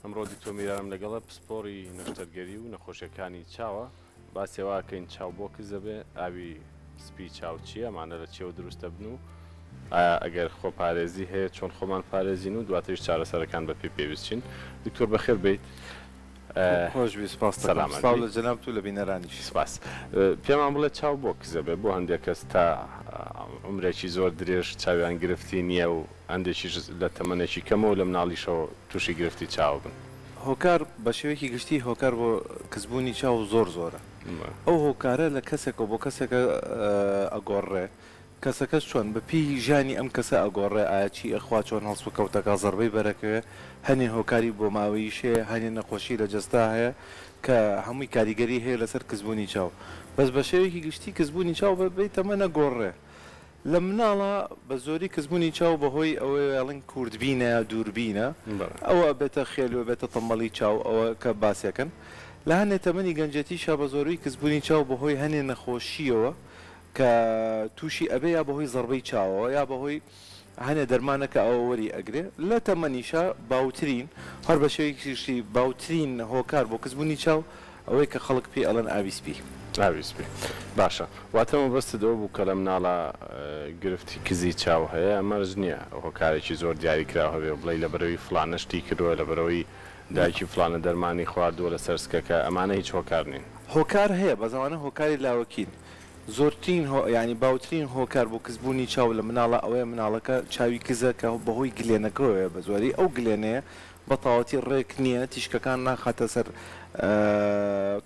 ئەمڕۆ دیکتۆر میرانم لەگەڵە پسپۆڕی نەشتەرگەری و نەخۆشیەکانی چاوە باسێواکەین چاو بۆ کزە بێ ئاوی سپی چاو چییە ئەمانە لە چێوە دروستە بن و ئەگەر خۆپارێزی هەیە چۆن خۆمان پارێزین و دواتریش چارەسەرەکان بە پێ پێویستچین دکتۆر بەخێر بیت خۆشبی سپاس لە جەناب تو لە بینەرانیش سپاس پێمان بڵێ چاو بۆ کزە بێ بۆ هەندێک کەس تا عمرێکی زۆر درێژ چاویان گرفتی نییە و هەندێکیش لە تەمەنێکی کەمەوە لە مناڵیشەوە تووشی گرفتی چاو بن هۆکار بە شێوەیەکی گشتی هۆکار بۆ کەسبوونی چاو زۆر زۆرە ئەو هۆکارە لە کەسێکە بۆ کەسێکە ئەگۆڕێ کەسەکەس چۆن بە پێی ژانی ئەم کەسە ئەگۆڕێ ئاچی ئەخوا چۆن هەڵسو کەوتەکە زەربەی بەرەکەوێ هەنێ هۆکاری بۆ ماوەیشێ هەنێ نەخۆشی لە جەستا هەیە کە هەمووی کاریگەری هەیە لەسەر کەسبوونی چاو بەس بە شێوەیەکی گشتی کەسبوونی چاو بەبێ تەمە نەگۆڕێ لە مناڵە بە زۆری کەسبوونی چاو بەهۆی ئەوەیڵین کوردبینە دووربینە ئەوە بێتە خێلوە بێتە تەمەڵی چاو ئەوە کە باسیەکەن لە هەنێ تەمەنی گەنجەتیشە بە زۆروی کەسبوونی چاو بەهۆی هەنێ نەخۆشیەوە کە تووشی ئەبێ یا بەهۆی زەربەی چاوەوە یا بەهۆی هەنێ دەرمانەکە ئەوە وەری ئەگرێ لە تەمەنیشە باوترین هەر بە شێوەیەکی باوترین هۆکار بۆ کەسبوونی چاو ئەوەی کە خەڵک پێ ئەڵەن ئاویسپی ئاویسپی باشە واتەمە بەستەوە بوو کە لە مناڵە گرفتی کزی چاو هەیە ئەمەرز نییە هۆکارێکی زۆر دیاری کراوە بێ بڵێ لە بەرەوەی فلانە شتی کردووە لە بەرەوەی دایکی فلانە دەرمانی خواردووە لە سەرسکەکە ئەمانە هیچ هۆکار نین هۆکار هەیە بە زمانە هۆکاری لاوەکین زۆرترین ینی باوترین هۆکار بۆ کەسبوونی چاو لە مناڵە ئەوەیە مناڵەکە چاوی کزە کە بەهۆی گلێنەکەوەیە بە زۆری ئەو گلێنەیە بە تاوەتی ڕێک نییە تیشکەکان ناخاتە سەر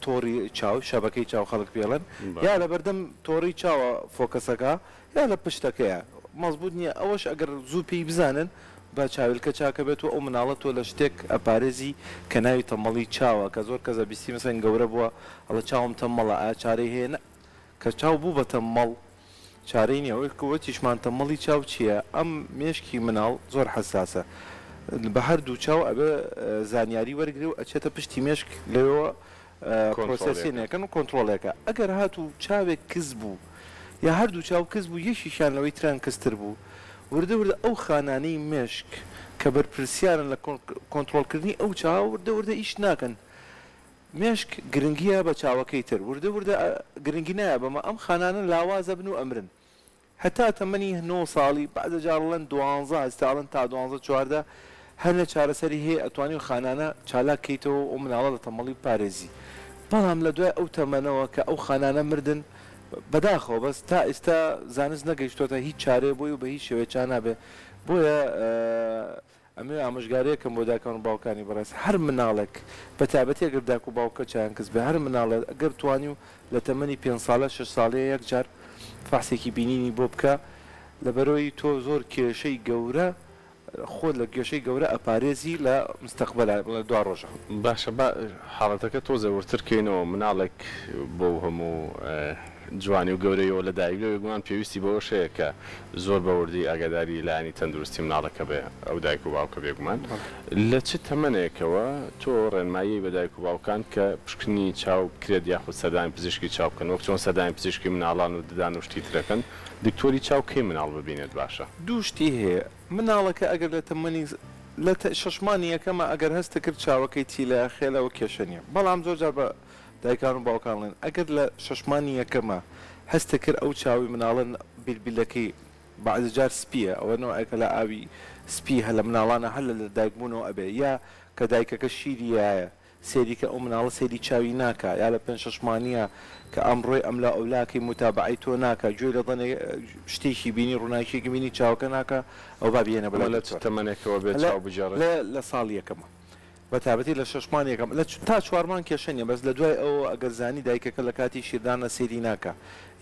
تۆری چاو شەبەکەی چاو خەڵک پێڵێن یا لە بەردەم تۆڕی چاوە فۆکەسەکە یا لە پشتەکەیە مەزبوط نییە ئەوەش ئەگەر زوو پێی بزانن بە چاویلکە چاکە بێت و ئەو مناڵەت تۆ لە شتێک ئەپارێزی کە ناوی تەمەڵی چاوە کە زۆر کەسە بیستی مەسەن گەورە بووە ئەڵە چاوم تەمەڵە ئایا چارەی هەیە کە چاو بوو بە تەمەڵ چارەی نییە ئەوەی کەوە تیشمان تەمەڵی چاو چییە ئەم مێشکی مناڵ زۆر حساسە بە هەردوو چاو ئەبێ زانیاری وەرگری و ئەچێتە پشتی مێشک لەوە پرۆسسینەکەن و کۆنتترۆلەکە ئەگەر هاتوو چاوێک کز بوو یا هەردوو چاو کز بوو یەشیشان لەوەی تران کەستر بوو وردە وردە ئەو خانانەی مێشک کە بەرپرسیارن لە کۆنتترۆلکردنی ئەو چاو وردە وردە ئیش ناکەن مێشک گرنگیە بە چاوەکەی تر وردە وردە گرنگی نایە بەمە ئەم خانانە لاوازە بن و ئەمرن هەتا تەمەنی 9 ساڵی بعدە جاڵەن 12 هەستاڵن تا 12 چواردە هەر لە چارەسەری هەیە ئەتوانی و خانانە چالاکەیتەوە ئەو مناڵە لە تەمەڵی پارێزی بەڵام لە دوای ئەو تەمەنەوە کە ئەو خانانە مردن بەداخەوە بەس تا ئێستا زانست نەگەیشتۆتە هیچ چارێ بۆی و بە هیچ شێوەیە نابێ بۆیە ئەمێ ئامۆژگارەیەکەم بۆ داکەن و باوکانی بەڕێز هەر مناڵێک بە تایبەتی ئەگەر داک و باوکە چیان کەس بێ هەر مناڵێت ئەگەر توانی و لە تەمەنی 5 ساڵە 6 ساڵەیە یەک جار فاسێکی بینینی بۆ بکە لەبەرەوەی تۆ زۆر کێشەی گەورە خۆت لە گەشەی گەورە ئەپارێزی لە مستەقبەل لە دو ڕۆژە باشە حاڵەتەکە تۆ زەورترکەینەوە مناڵێک بۆ هەموو جوانی و گەورەیەوە لە دایکەوە گومان پێویستی بەوە شەیە کە زۆر بەوردی ئاگاداری لایانی تەندروستی مناڵەکە بێ ئەو دایک و باوکە بێگومان لە چ تەمەنێکەوە تۆ ڕێنمایی بە دایک و باوکان کە پشکنی چاو کرێت یاخود سەردانی پزیشکی چاو بکەن وەک چۆن سەردانی پزیشکی مناڵان و ددان و شتی ترەکەن دکتۆری چاو کەی مناڵ ببینێت باشە دوو شتی هەیە مناڵەکە ئەگەر لە تەمەنی لە شەشمانی یەکەمە ئەگەر هەستە کرد چاوەکەی چی لە خێلەوە کێشە نیە بەڵام زۆر جار بە دایکان و باوکانڵێن ئەگەر لە شەشمانی یەکەمە هەستە کرد ئەو چاوی مناڵن بیلبیلەکەی بەعزە جار سپیە ئەوە نەوەیکە لە ئاوی سپی هە لە مناڵانە هەل لە دایکبوونەوە ئەبێ یا کە دایکەکە شیریایە سێریکە ئەو مناڵە سێری چاوی ناکە یا لە 5 شەشمانیە کە ئەمڕۆی ئەم لە ئەولاکەی متابعی تۆ ناکە گوێ لە دەنێ شتێکی بینی ڕووناکیێکی بینی چاوکە ناکە ئەو با بێنە بڵێ لە تەمەنێکەوە بێت چاو بجارڕێت لە ساڵ یەکەمە بە تابەتی لە شەشمان یەکەم لە تا چوارمان کێشەنیە بەس لە دوای ئەوە ئەگەر زانی دایکەکە لە کاتی شیردانە سێری ناکە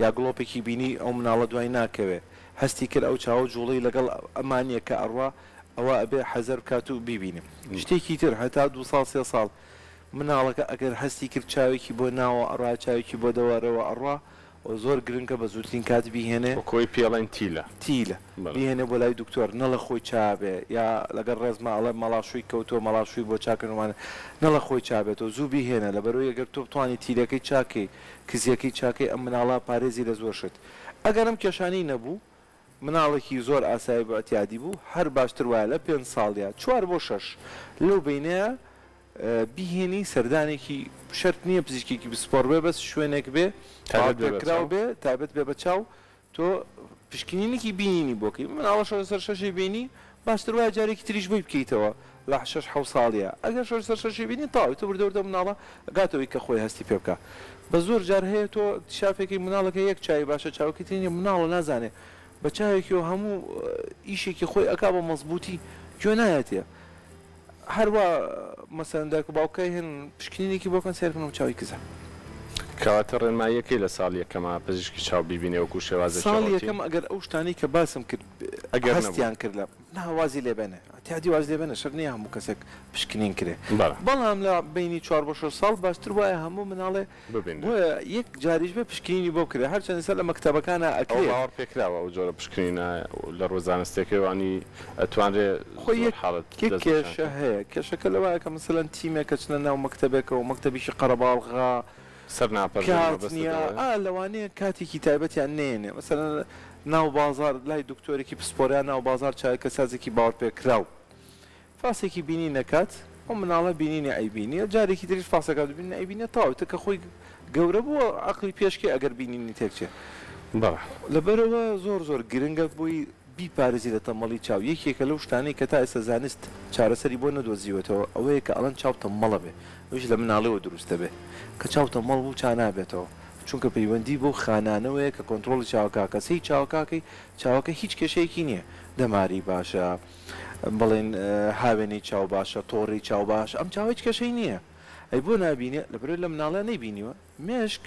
یا گڵۆپێکی بینی ئەو مناڵە دوای ناکەوێ هەستی کرد ئەو چاوە جوڵی لەگەڵ ئەمانیە کە ئەڕوا ئەوە ئەبێ حەزەر کات و بیبینیم شتێکی تر هەتا 2 ساڵ 3 ساڵ مناڵەکە ئەگەر هەستی کرد چاوێکی بۆ ناوە ئەڕا چاوێکی بۆ دەوارەوە ئەڕوا زۆر گرنگە بە زووترین کات بیهێنێ کۆی پێڵێن تیلە بیهێنێ بۆ لای دکتۆر نەڵە خۆی چابێ یا لەگەر ڕێزماڵە مەڵاشووی کەوتۆ مەڵاشووی بۆ چاکردوانە نەڵە خۆی چابێتەوە زوو بیهێنە لەبەرەوەی ئەگەر تۆ بتوانانی تیلەکەی چاکەی کزیەکەی چاکەی ئەم مناڵە پارێزی لە زۆر شت ئەگەرم کێشانی نەبوو مناڵێکی زۆر ئاسایی بە ئەتیادی بوو هەر باشتر وایە لە 5 ساڵیا 4 بۆ 6 لەو بینەیە بیهێنی سەردانێکی شەرت نییە پزیشکێکی بسپۆر بێ بەس شوێنێک بێ تاکراو بێ تایبەت بێ بە چاو تۆ پشکنینێکی بینینی بۆکەی مناڵە سەر شەشی بینی باشتر وایە جارێکی تریش بۆی بکەیتەوە لە 6 ساڵیە ئەگەر سەر شەشی بینی تاوی تۆ بردەوردە مناڵە گاتەوەی کە خۆی هەستی پێ بکە بە زۆر جار هەیە تۆ شافێکی مناڵەکە یەک چای باشە چاوکی ترینە مناڵە نازانێ بە چاوێکی و هەموو ئیشێکی خۆی ئەکا بە مەزبوطی گوێ نایەتێ هەروە مەسەن دایک و باوکای هێن پشکنینێکی بۆکەن سێرکەن و چاوی کزە کەواتە ڕێنماییەکەی لە ساڵ یەکەمە پزیشکی چاو بیبینێ وەکو شێوازە ساڵ یەکەم ئەگەر ئەو شتانی کە باسم کرد ئەگەر هەستیان کرد لە ناوازی لێبێنێ تیادی واز لێبێنە شەر نییە هەموو کەسێک پشکنین کرێ بەڵام لە بینی 4 بۆ 6 ساڵ باشتر وایە هەموو مناڵێ بۆیە یەک جاریش بێ پشکنینی بۆ کرێ هەرچەند سەر لە مەکتەبەکانە ئەکرێ باوەڕ پێکراوە ئەو جۆرە پشکنینە لە ڕۆژانستێکەوانی ئەتوانرێ خۆی حاڵەت کێشە هەیە کێشەکە لەوایە کە مەسەلەن تیمێکە چنە ناو مەکتەبێکەوە مەکتەبیشی قەرەباڵغا سەر ناپەرنیە لەوانەیە کاتێکی تایبەتیان نێنێ مەسەلەن ناو بازار لای دکتۆرێکی پسپۆریان ناو بازار چایەکە سازێکی باوەڕ پێکراو فاسێکی بینی نەکات ئەو مناڵە بینینی ئەیبینی جارێکی تریش فاسەکە بینی ئەیبینێت تاوتە کە خۆی گەورە بووە عقلی پێشکێ ئەگەر بینینی تێکچێ لەبەرەوە زۆر گرنگە بووی بیپارێزی لە تەمەڵی چاو یەکێکە لەو شتانەی کە تا ئێستا زانست چارەسەری بۆ نەدۆزیوەتەوە ئەوەیە کە ئەڵەن چاو تەمەڵە بێ ئەوش لە مناڵەوە دروستە بێ کە چاو تەمەڵ بوو چا نابێتەوە چونکە پەیوەندی بۆ خانانەوەیە کە کۆنتترۆلی چاوکاکە سی چاوکاکەی چاوەکە هیچ کێشەیەکی نییە دەماری باشە بڵێن هاوێنەی چاو باشە تۆڕی چاو باش ئەم چاو هیچ کێشەی نییە ئەی بۆ نبینێ لەبرێت لە مناڵە نەیبینیوە مێشک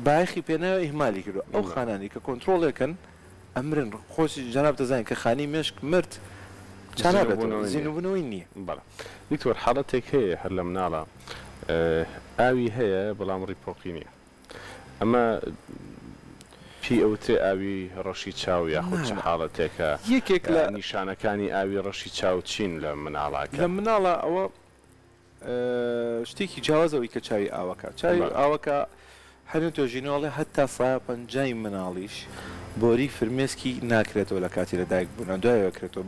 باخی پێناوە ئیهمالی کردو ئەو خانانی کە کۆنتترۆلێکن ئەمرن خۆشی جەناب دەزانین کە خانی مێشک مرد زیینبوونەوەی نییە دیکتۆر حاڵەتێک هەیە هەر لە مناڵە ئاوی هەیە بەڵام ڕیپۆقی نییە ئەمە پی ئەوتێ ئاوی ڕەشی چاو یاخود چه حاڵەتێکە یەکێک لە نیشانەکانی ئاوی ڕەشی چاو چین لە مناڵاکە لە مناڵە ئەوە شتێکی جیاوازەوەی کە چاوی ئاوەکە چاوی ئاوەکە هەنێ تۆژینۆڵێ هەتا سایە 50 مناڵیش بۆری فرمێسکی ناکرێتەوە لە کاتی لە دایک بوون دوایەکرێتەوە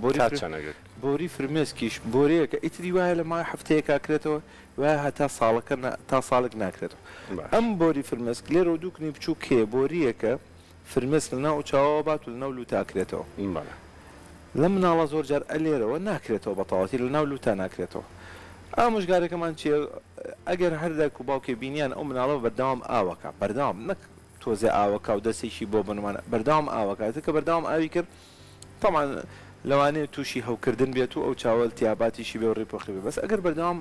بۆری فرمێسکیش بۆریەکە ئیتری وایە لە مای هەفتەیەکا کرێتەوە وایە هەتا ساڵەکە تا ساڵێک ناکرێتەوە ئەم بۆری فرمێسک لێرە و دووکنی بچوو کێ بۆریەکە فرمێسک لە ناو چاوەوە بات و لە ناو لوتا کرێتەوە لە مناڵە زۆر جار ئەلێرەوە ناکرێتەوە بەتەواتی لە ناو لوتا ناکرێتەوە ئامژگارەکەمان چێ ئەگەر هەردایک و باوکێ بینیان ئەو مناڵە بەردەوام ئاوەکە بەردەوام نەک تۆزێ ئاوەکە و دەستێکی بۆ بنمانە بەردەوام ئاوەکاتە کە بەردەوام ئاوی کرد تەمان لەوانەیە تووشی هەوکردن بێت و ئەو چاوەل تیاباتیشی بێ و ڕێپۆخی بێ بەس ئەگەر بەردەوام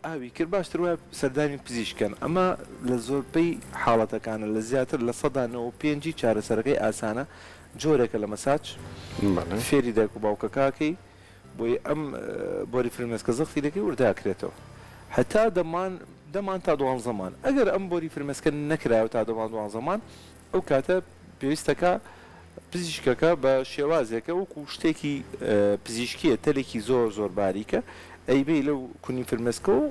ئاوی کرد باشتر وایە سەردانی پزیشکن ئەمە لە زۆربەی حاڵەتەکانە لە زیاتر لە 195 چارەسەرەکەی ئاسانە جۆرێکە لە مەساج فێری دایک و باوکەکەکەی بۆی ئەم بۆری فرمێسکە زەختی دەکەی ورداکرێتەوە هەتا دەمان تا دوان زەمان ئەگەر ئەم بۆری فرمێسکە نەکرایەوە تا دوان زەمان ئەو کاتە پێویستەکە پزیشکەکە بە شێوازێکە وەکو شتێکی پزیشکیە تەلێکی زۆر باریکە ئەیبێ لەو کونی فرمێسکە و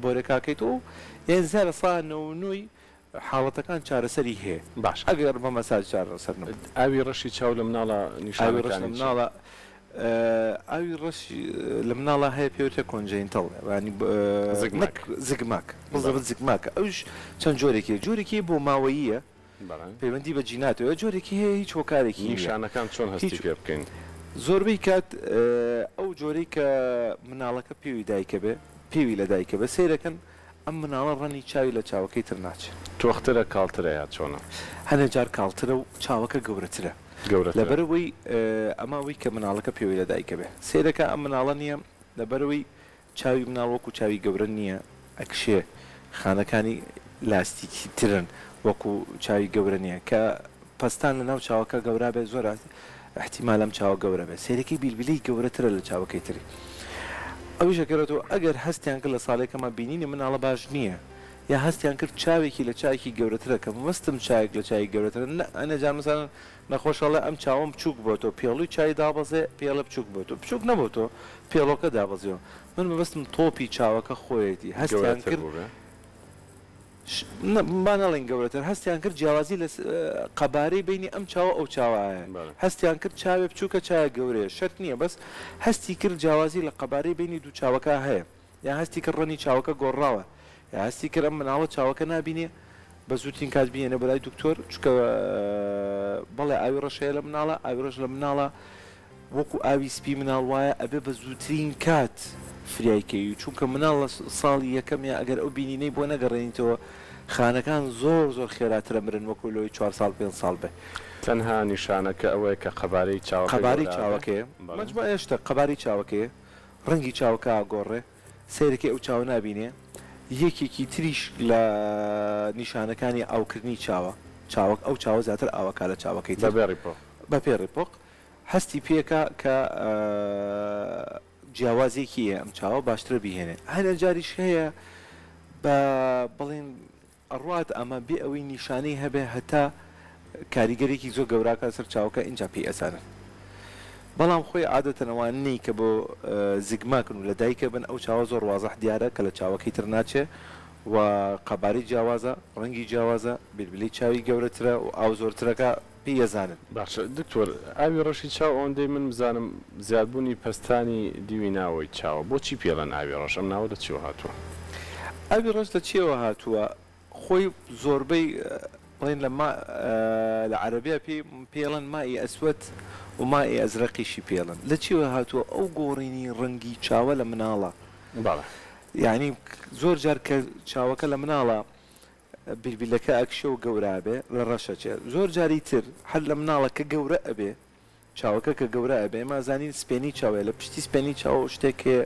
بۆرەکاکەیتەوە یان زارە سا 99 حاڵەتەکان چارەسەری هەیە باش ئەگەر بە مەساج چارەسەر ئاوی ڕەشی چاو لە مناڵە نیشانەکانی مناڵە ئاوی ڕەشی لە مناڵە هەیە پێوتە کۆنجەینتەڵ ینی زگماک بڵێت زگماکە ئەوش چەند جۆرێکی بۆ ماوەییە پەیوەندی بە جیناتەوە جۆرێکی هەیە هیچ هۆکارێکی نیشانەکان چۆن هەستی پێ بکەین زۆربەی کات ئەو جۆرەی کە مناڵەکە پێوی دایکە بێ پێوی لە دایکە بە سیرەکەن ئەم مناڵە ڕەنی چاوی لە چاوەکەی تر ناچێت تۆخترە کاڵترە یا چۆنە هەنێ جار کاڵترە و چاوەکە گەورەترە لەبەرەوەی ئەماوەی کە مناڵەکە پێوی لە دایکە بێ سیرەکە ئەم مناڵە نییە لەبەرەوەی چاوی مناڵ وەکو چاوی گەورە نییە ئەکشێ خانەکانی لاستیکی ترن وەکو چاوی گەورە نییە کە پستان لە ناو چاوەکە گەورە بێت زۆر احتیمالم چاوە گەورە بێت سێرەکەی بیلبیلی گەورەترە لە چاوەکەی تری ئەوی شەکەرێتەوە ئەگەر هەستیان کرد لە ساڵێکەمە بینینی مناڵە باش نییە یا هەستیان کرد چاوێکی لە چایکی گەورەترە کە مەستم چایك لە چای گەورەتر ئەنەجان مەسەڵەن نەخۆشەڵە ئەم چاوم بچووک بۆ تۆ پێڵووی چای دابەزێ پێڵە بچووک بۆ تۆ بچووک نەبوو تۆ پێڵۆکە دابەزیەوە من مەبەستم تۆپی چاوەکە خۆیەتی هەستیان کرد با نەڵێن گەورەتر هەستیان کرد جیاوازی لە قەبارەی بینی ئەم چاوە ئەو چاوایە هەستیان کرد چاوێ بچووکە چایە گەورەیە شەرت نییە بەس هەستی کرد جیاوازی لە قەبارەی بینی دوو چاوەکە هەیە یا هەستی کرد ڕەنی چاوەکە گۆڕاوە یا هەستی کرد ئەم مناڵە چاوەکە نابینێ بە زووترین کات بینێنە بەلای دکتۆر چکە بەڵێ ئاوی ڕەشەیە لە مناڵە ئاوی ڕەش لە مناڵە وەکو ئاوی سپی مناڵ وایە ئەبێ بە زووترین کات فریایکەوی چونکە مناڵ لە ساڵی یەکەمیە ئەگەر ئەو بینینەی بۆ نەگەڕێنیتەوە خانەکان زۆر خێراترە مرن وەکو لەوەی 4 ساڵ 5 ساڵ بێ تەنها نیشانەکە ئەوەیە کە قەبارەی چاوەکەیە مەجموعە هێشتا قەبارەی چاوەکەیە ڕەنگی چاوەکە گۆڕێ سیرەکەی ئەو چاوە نابینێ یەکێکی تریش لە نیشانەکانی ئاوکردنی چاوە ئەو چاوە زیاتر ئاوەکە لە چاوەکەی بە پێڕی پۆق هەستی پێکە کە جیاوازێکی ئەم چاوە باشترە بیهێنێ هەنە جاریش هەیە بە بڵێن ئەڕوات ئەمە بێ ئەوەی نیشانەی هەبێ هەتا کاریگەرێکی زۆر گەوراکە سەر چاوەکە اینجا پێی ئەسانن بەڵام خۆی عادەتەنەوان نەی کە بۆ زگماکن و لە دایکە بن ئەو چاوە زۆر وازەح دیارە کە لە چاوەکەی تر ناچێ و قەبارەی جیاوازە ڕەنگی جیاوازە بیلبیلی چاوی گەورەترە و ئاو زۆرترەکە پێی ئەزانن باشە دکتۆر ئاوی ڕەشی چاو ئەوەندەی من بزانم زیادبوونی پەستانی دیوی ناوەی چاوە بۆچی پێڵەن ئاوی ڕەش ئەم ناوە لە چیوە هاتووە ئاوی ڕەش لە چیەوە هاتووە خۆی زۆربەی بڵێن لە عەرەبیا پێڵەن مای ئەسوەد و مای ئەزرەقیشی پێڵن لە چیوە هاتووە ئەو گۆڕینی ڕەنگی چاوە لە مناڵە یعنی زۆر جار کە چاوەکە لە مناڵە بیلبیلەکە ئەکشە و گەورابێ لە ڕەشەچێ زۆر جاری تر هەر لە مناڵە کە گەورە ئەبێ چاوەکە کە گەورە ئەبێ مازانین سپێنی چاوێ لە پشتی سپێنی چاوە شتێکێ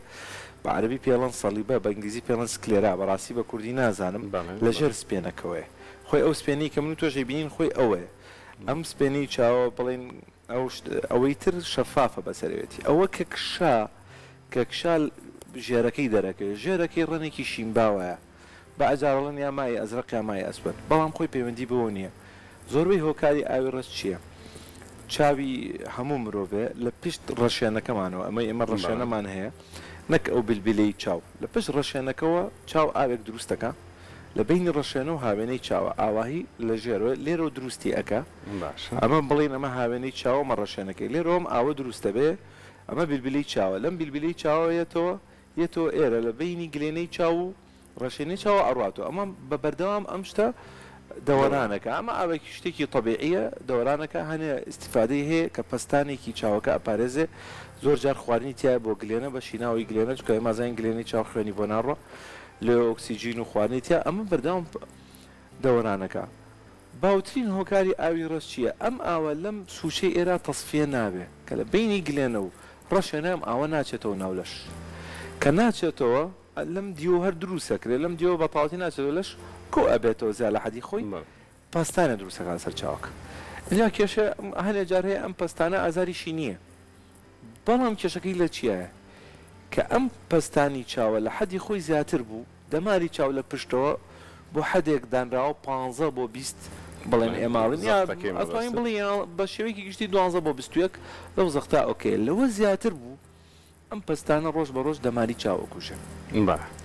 بە عەرەبی پێڵەن سەلیبە بە ئینگلیزی پێڵەن سکلێرا بەڕاستی بە کوردی نازانم لە ژێر سپێنەکەوەیە خۆی ئەو سپێنی کە من و تۆشەی بینین خۆی ئەوەیە ئەم سپێنی چاوە بڵێن ئەوەی تر شەفافە بەسەرەوێتی ئەوە کە کشال ژێرەکەی دەرەکەی ژێرەکەی ڕەنێکی شیمباوەیە بە ئەجارڵن یا مای ئەزرق یا مای ئەسپەر بەڵام خۆی پەیوەندی بەوە نییە زۆربەی هۆکاری ئاوی ڕەش چییە چاوی هەموو مرۆڤێ لە پشت ڕەشێنەکەمانەوە ئەمە ئێمە ڕەشێنەمان هەیە نەک ئەو بیلبیلەی چاو لە پشت ڕەشێنەکەەوە چاو ئاوێک دروستەکە لە بینی ڕەشێنە و هاوێنەی چاوە ئاواهی لە ژێرەوە لێرە دروستی ئەەکە ئەمە بڵین ئەمە هاوێنەی چاوە مە ڕەشێنەکەی لێرۆم ئاوە دروستە بێ ئەمە بیلبیلەی چاوە لەم بیلبیلەی چاوە یەتەوە ئێرە لە بینی گلێنەی چاو و ڕەشێنەی چاوە ئەڕاتەوە ئەمە بە بەردەوام ئەم شتە دەوەرانەکە ئەمە ئاوێکی شتێکی طبیعیە دەوەرانەکە هەنێ استیفادەی هەیە کە پەستانێکی چاوەکە ئەپارێزێ زۆر جار خواردنی تیا بۆ گلێنە بە شیناوی گلێنە چکە مازان گلێنەی چاو خوێنی بۆ ناڕۆ لێ ئۆکسیجین و خواردنی تیا ئەمە بەردەوام دەوەرانەکە باوترین هۆکاری ئاوی ڕەش چییە ئەم ئاوە لەم سوچەی ئێرە تەصفیە نابێ کە لە بینی گلێنە و ڕەشێنە ئەم ئاوە ناچێتەوە ناولەش کە ناچێتەوە لەم دیوە هەر دروستەکرێت لەم دیوە بە تاڵاتی ناچێتەوە لەش کۆ ئەبێتەوە زیاد لە حەدی خۆی پاستانە دروستەکان سەر چاوەکە اینجا کێشە هەنێ جار هەیە ئەم پەستانە ئازاریشی نییە بەڵام کێشەکەی لە چیایە کە ئەم پەستانی چاوە لە حەدی خۆی زیاتر بوو دەماری چاو لە پشتەوە بۆ حەدێک دانراوە 15 بۆ 20 بڵێن ئێماڵن یاڵین بڵێ بە شێوەیەکی گشتی 12 بۆ 21 لەو زەختا ئۆکێ لەوە زیاتر بوو ئەم پەستانە ڕۆژ بە ڕۆژ دەماری چاوە کوژن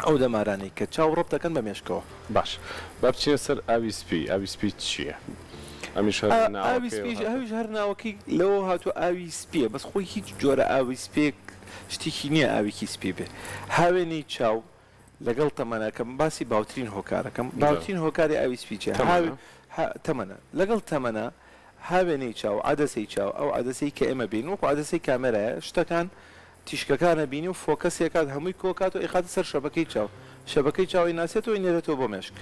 ئەو دەمارانەی کە چاو ڕەب دەکەن بە مێشکەوە باش با بچینە سەر ئاوی سپی چییە؟ ئەویش هەر ناوەکەی لەوە هاتووە ئاوی سپیە بەس خۆی هیچ جۆرە ئاوی سپێک شتێکی نییە ئاوێکی سپی بێ هاوێنی چاو لەگەڵ تەمەنەکەم باسی باوترین هۆکارەکەم باوترین هۆکاری ئاوی سپیچە تەمەنە لەگەڵ تەمەنە هاوێنەی چاو عادەسەی چاو ئەو عادەسەی کە ئێمە بین وەکو عادەسەی کامێرایە شتەکان تیشکەکانە بینی و فۆکەسێکات هەمووی کۆکات و ئیخاتە سەر شەبەکەی چاو شەبەکەی چاوی ناسێتەوە نێرێتەوە بۆ مێشک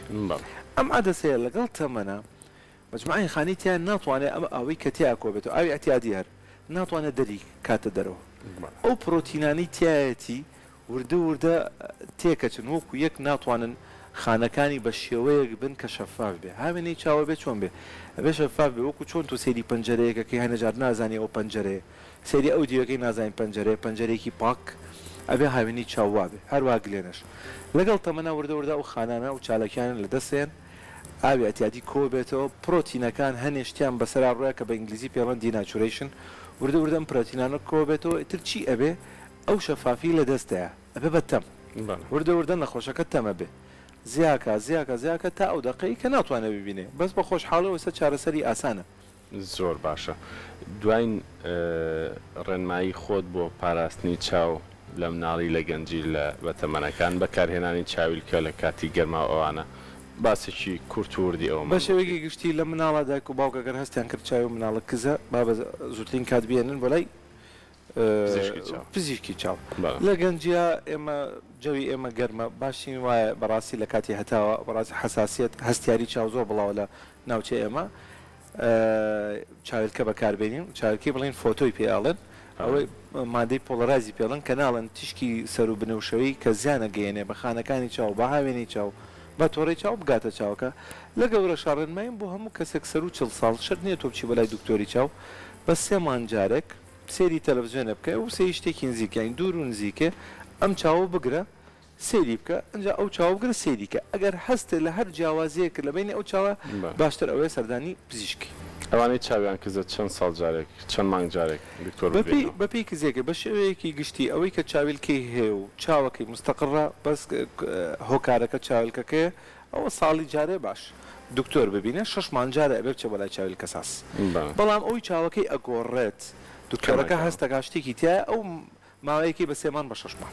ئەم عادەسەیە لەگەڵ تەمەنە مجموعی خانی تیان ناتوانێت ئەمە ئەوەی کە تیا کۆبێتەوە ئاوی ئەتیادی هەر ناتوانێت دەری کاتە دەرەوە ئەو پرۆتینانی تایەتی وردە تێکەچن وەکو یەک ناتوانن خانەکانی بە شێوەیەک بن کە شەفاف بێ هاوێنەی چاوە بێ چۆن بێ ئەبێ شەفاف بێ وەکو چۆن تو سێری پەنجەرەیەکەکەی هەنەجار نازانی ئەو پەنجەرەیە سێری ئەو دیوەکەی نازانین پەنجەرەیەکی پاک ئەبێ هاوێنی چاووا بێ هەروە گلێنەش لەگەڵ تەمەنە وردە ئەو خانانە و چالەکیان لە دەستێن ئاوی ئەتیادی کۆ بێتەوە پرۆتینەکان هەنێشتیان بەسەرا ڕۆیە کە بە ئینگلیزی پێڵەن دیناتوریشن وردە ئەم پرۆتینانە کۆ بێتەوە ئیتر چی ئەبێ ئەو شەفافی لە دەستەیە ئەبێ بە تەم وردە نەخۆشەکە تەمە بێ زیاکە تا ئەو دقەی کە ناتوانێت ببینێ بەس بە خۆشحاڵەوە سەر چارەسەری ئاسانە. زۆر باشە. دوایین ڕێنمایی خۆت بۆ پاراستنی چاو لە مناڵی لە گەنجی لە بەتەمەنەکان بەکارهێنانی چاویلکە لە کاتی گەرما ئەوانە باسێکی کورتوردی ئەوە بە شێوەیەکی گشتی لە مناڵە دایک و باوکەگەر هەستیان کرد چاوی و مناڵە کزە با بە زووترین کات بێنن بەلای پزیشکی چاو. لە گەنجیا ئێمە جەوی ئێمە گەرمە باشین وایە بەڕاستی لە کاتی هەتاوە بەڕاستی حساسیت هەستیاری چاو زۆر بڵاو لە ناوچێ ئێمە چاویلکە بەکاربێنین چاویلکی بڵین فۆتۆی پێڵێن ئەوەی مادەی پۆڵەرایزی پێڵن کە ناڵن تیشکی سەر و بنەوشەوەی کە زیانە گەیەنێ بە خانەکانی چاو بە هاوێنی چاو بە تۆڕی چاو بگاتە چاوکە لە گەورە شاڕێنمایم بۆ هەموو کەسێک سەر و 40 ساڵ شەر نییە تۆ بچی بەلای دکتۆری چاو بە 3 مانجارێک سێری تەلەڤیزیۆنە بکە و سێ شتێکی نزیکەین دوور و نزیکە ئەم چاوە بگرە سێری بکە ئەنجا ئەو چاو بگرە سێریکە ئەگەر هەستێ لە هەر جیاوازەیە کرد لە بینی ئەو چاوە باشتر ئەوەیە سەردانی پزیشکی. ئەوانەی چاویان کزە چەند ساڵ جارێک چەند مانگ جارێک دکتۆر بەپی کزێکە بە شێوەیەکی گشتی ئەوەی کە چاویلکەی هەیە و چاوەکەی مستەقڕە بەس هۆکارەکە چاویلکەکەیە ئەوە ساڵی جارێ باش دکتۆر ببینە 6 مانجارە ئەبێ بچە بەلای چاویلکە ساس بەڵام ئەوی چاوەکەی ئەگۆڕێت دکتۆرەکە هەستەکە شتێکی تایە ئەو ماوەیەکی بە 3 مان بە 6 مان.